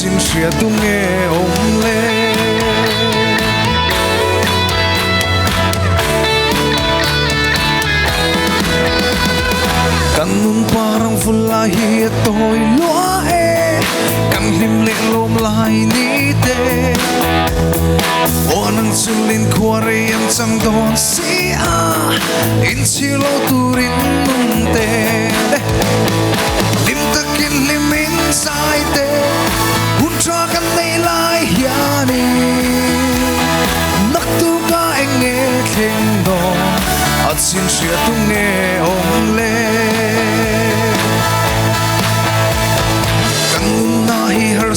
xin chia tu nghe ôm lê Kan nun parang fulahi to'y luae Kan himling lom lai ni te O nang sulin kuwari ang sang doon siya In silo turin nung te Lim takin limin say te Huntra kan nailay yani Naktuka enge thleng doon At sin siya tunge ong le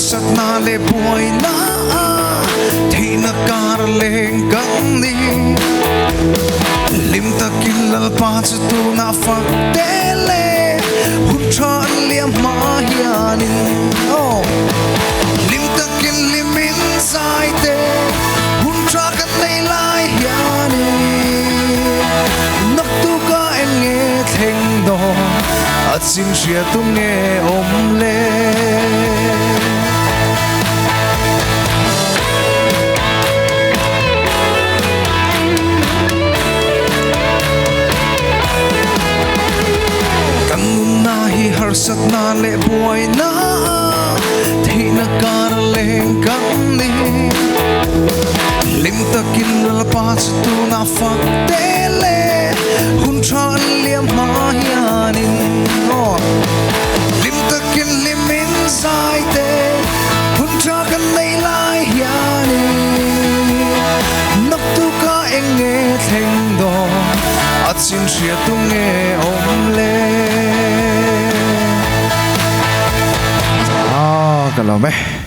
Sat na le buhay na Di nakaraleng kang ni Lim takilal pa sa tu na fagdele Huntraan liam mahiyanin Lim takil limin say te Huntra kan nailay yanin Naktuka enge thleng do At sin siya tunge omle Sat na le buhay na Di nakaraleng kang ni Lim takilal pa sa tu na fagdele Huntraan liam mahiyanin Lim takil limin say te Huntra kan nailay yanin Naktuka enge thleng do At sin siya tunge omle Kalau meh